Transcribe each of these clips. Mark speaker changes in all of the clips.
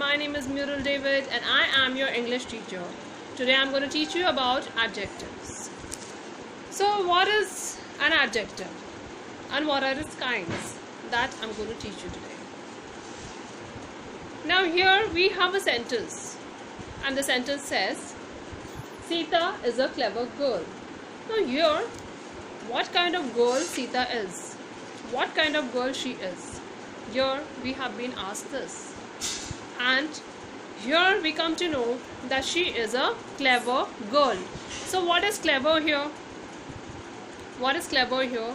Speaker 1: my name is Muriel David and I am your English teacher. Today I'm going to teach you about adjectives. So what is an adjective and what are its kinds? That I'm going to teach you today. Now here we have a sentence and the sentence says Sita is a clever girl. Now here what kind of girl Sita is? What kind of girl she is? Here we have been asked this. And here we come to know that she is a clever girl. So what is clever here? What is clever here?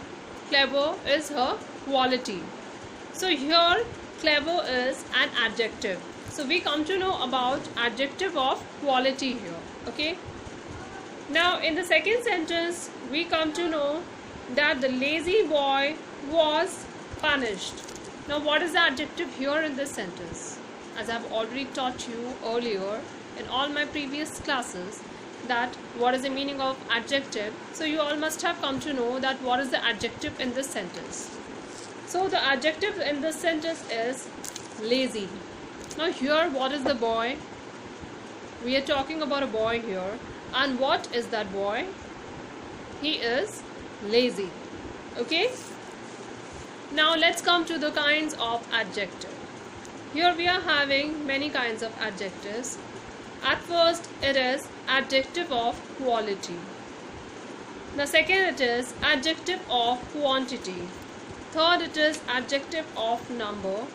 Speaker 1: Clever is her quality. So here clever is an adjective. So we come to know about adjective of quality here. Okay. Now in the second sentence we come to know that the lazy boy was punished. Now what is the adjective here in this sentence? As I have already taught you earlier in all my previous classes that what is the meaning of adjective. So you all must have come to know that what is the adjective in this sentence. So the adjective in this sentence is lazy. Now here what is the boy? We are talking about a boy here. And what is that boy? He is lazy. Okay. Now let's come to the kinds of adjective. Here we are having many kinds of adjectives. At first it is adjective of quality. The second it is adjective of quantity. Third it is adjective of number.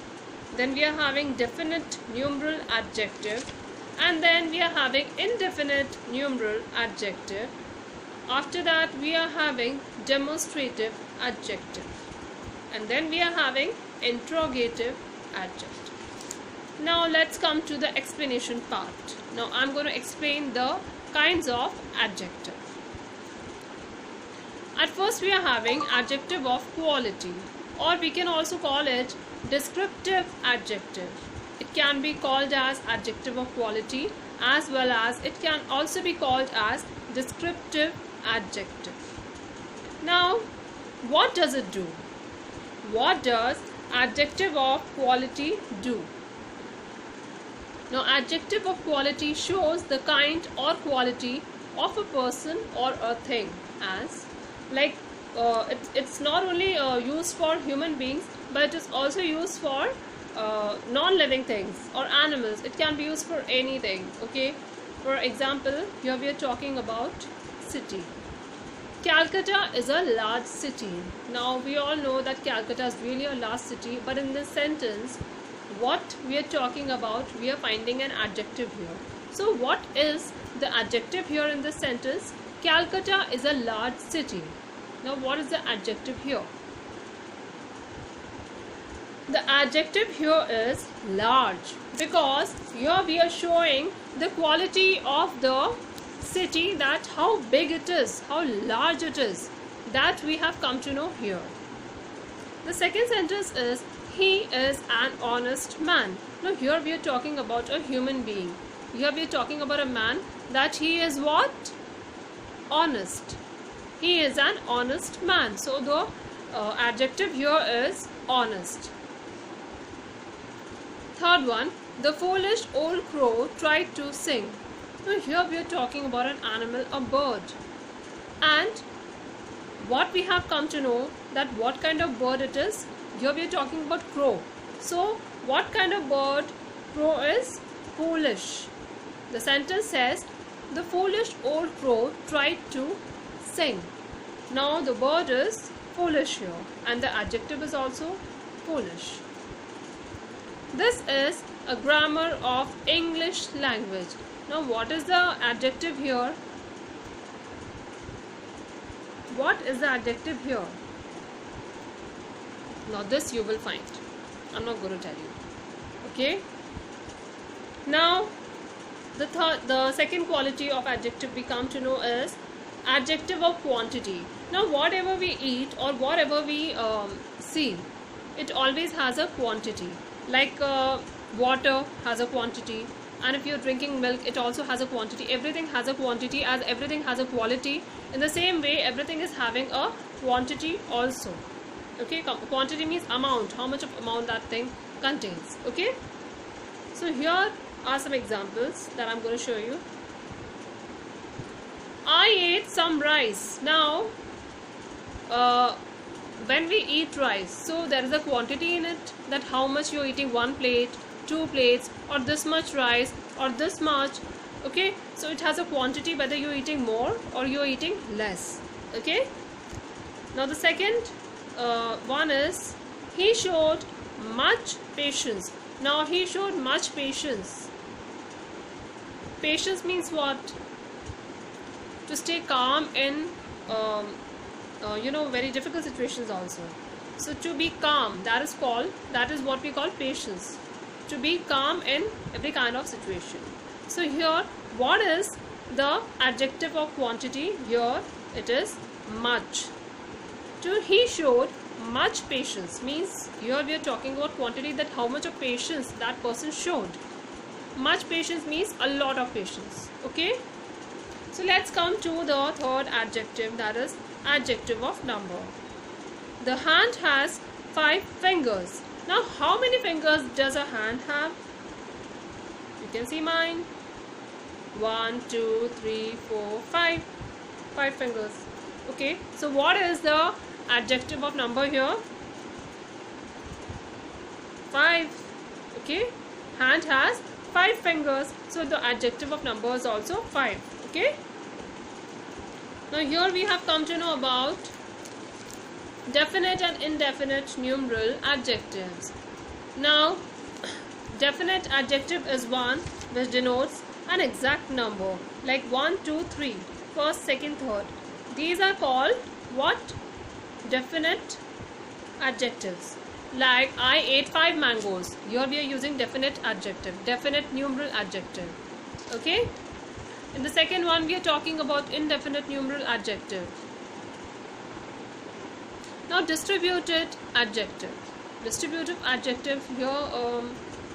Speaker 1: Then we are having definite numeral adjective. And then we are having indefinite numeral adjective. After that we are having demonstrative adjective. And then we are having interrogative adjective. Now let's come to the explanation part. Now I'm going to explain the kinds of adjective. At first we are having adjective of quality, or we can also call it descriptive adjective. It can be called as adjective of quality as well as it can also be called as descriptive adjective. Now what does it do? What does adjective of quality do? Now adjective of quality shows the kind or quality of a person or a thing, as like it's not only used for human beings but it is also used for non-living things or animals. It can be used for anything. Okay, for example here we are talking about city. Calcutta is a large city. Now we all know that Calcutta is really a large city, but in this sentence what we are talking about, we are finding an adjective here. So what is the adjective here in this sentence? Calcutta is a large city. Now what is the adjective here? The adjective here is large, because here we are showing the quality of the city, that how big it is, how large it is, that we have come to know here. The second sentence is he is an honest man. Now here we are talking about a human being. Here we are talking about a man, that he is what? Honest. He is an honest man. So the adjective here is honest. Third one, the foolish old crow tried to sing. Now here we are talking about an animal, a bird. And what we have come to know, that what kind of bird it is. Here we are talking about crow. So what kind of bird? Crow is foolish. The sentence says the foolish old crow tried to sing. Now the bird is foolish here and the adjective is also foolish. This is a grammar of English language. Now what is the adjective here? What is the adjective here? Now this you will find. I'm not going to tell you. Okay. Now the second quality of adjective we come to know is adjective of quantity. Now whatever we eat or whatever we see, it always has a quantity. Like water has a quantity, and if you're drinking milk it also has a quantity. Everything has a quantity, as everything has a quality. In the same way everything is having a quantity also. Okay, quantity means amount, how much of amount that thing contains. Okay, So here are some examples that I'm going to show you. I ate some rice. Now when we eat rice, so there is a quantity in it, that how much you're eating, 1 plate, 2 plates, or this much rice, or this much. Okay, so it has a quantity whether you're eating more or you're eating less. Okay, now the second one is, he showed much patience. Now he showed much patience. Patience means what? To stay calm in very difficult situations also. So to be calm, that is what we call patience. To be calm in every kind of situation. So here, what is the adjective of quantity? Here it is much. He showed much patience means here we are talking about quantity, that how much of patience that person showed. Much patience means a lot of patience. Okay, so let's come to the third adjective, that is adjective of number. The hand has 5 fingers. Now how many fingers does a hand have? You can see mine. 1, 2, 3, 4, 5. 5 fingers. Okay, so what is the adjective of number here? 5. Okay, hand has 5 fingers, so the adjective of number is also 5. Okay, now here we have come to know about definite and indefinite numeral adjectives. Now definite adjective is one which denotes an exact number, like 1, 2, 3, first, second, third. These are called what? Definite adjectives. Like I ate 5 mangoes. Here we are using definite adjective, definite numeral adjective. Okay, in the second one we are talking about indefinite numeral adjective. Now distributed adjective. Distributive adjective, here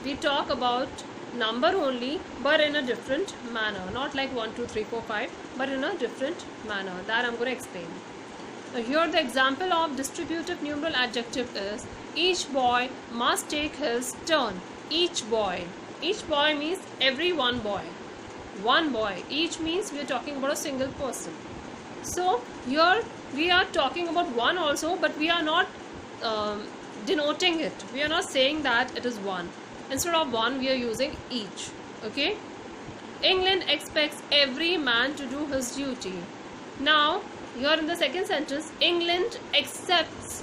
Speaker 1: we talk about number only, but in a different manner. Not like 1, 2, 3, 4, 5, but in a different manner. That I'm going to explain. Now here the example of distributive numeral adjective is, each boy must take his turn. Each boy. Each boy means every one boy. One boy. Each means we are talking about a single person. So here we are talking about one also, but we are not denoting it. We are not saying that it is one. Instead of one, we are using each. Okay. England expects every man to do his duty. Now here in the second sentence, England expects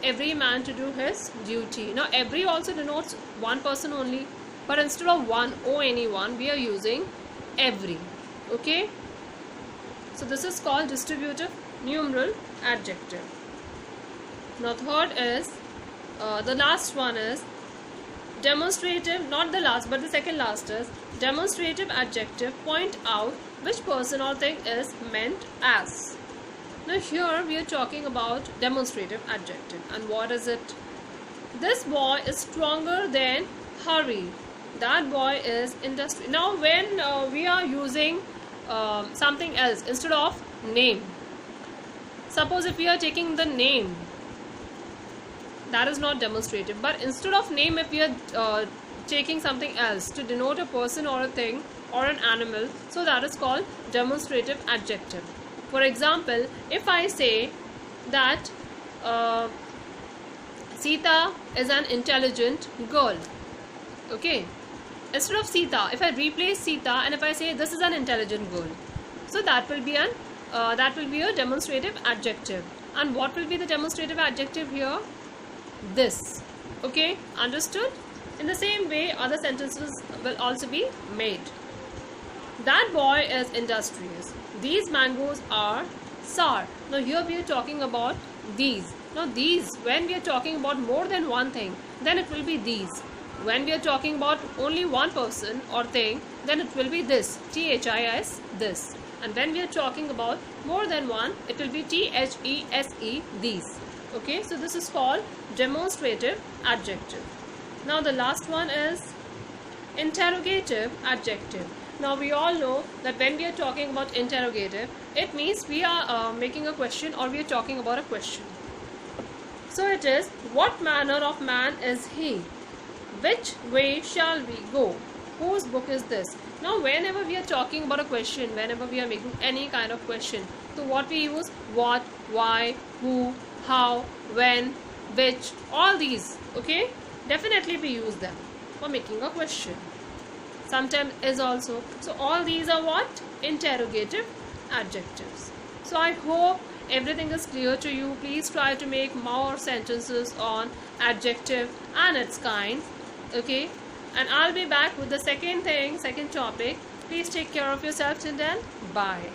Speaker 1: every man to do his duty. Now every also denotes one person only, but instead of one or anyone, we are using every. Okay, so this is called distributive numeral adjective. Now third is the last one is demonstrative, not the last but the second last is demonstrative adjective. Point out which person or thing is meant as. Now here we are talking about demonstrative adjective, and what is it? This boy is stronger than Harry. That boy is industrious. Now when we are using something else instead of name, suppose if we are taking the name, that is not demonstrative, but instead of name, if we are taking something else to denote a person or a thing or an animal, so that is called demonstrative adjective. For example, if I say that Sita is an intelligent girl, okay, instead of Sita, if I replace Sita and if I say this is an intelligent girl, so that will be a demonstrative adjective. And what will be the demonstrative adjective here? This. Okay, understood? In the same way, other sentences will also be made. That boy is industrious. These mangoes are sour. Now here we are talking about these. Now these, when we are talking about more than one thing, then it will be these. When we are talking about only one person or thing, then it will be this, THIS, this. And when we are talking about more than one, it will be THESE, these. Okay, so this is called demonstrative adjective. Now the last one is interrogative adjective. Now we all know that when we are talking about interrogative, it means we are making a question or we are talking about a question. So it is, what manner of man is he? Which way shall we go? Whose book is this? Now whenever we are talking about a question, whenever we are making any kind of question, so what we use? What, why, who, how, when, which, all these, okay? Definitely we use them for making a question. Sometimes is also. So all these are what? Interrogative adjectives. So I hope everything is clear to you. Please try to make more sentences on adjective and its kinds. Okay, and I'll be back with the second topic. Please take care of yourself till then. Bye.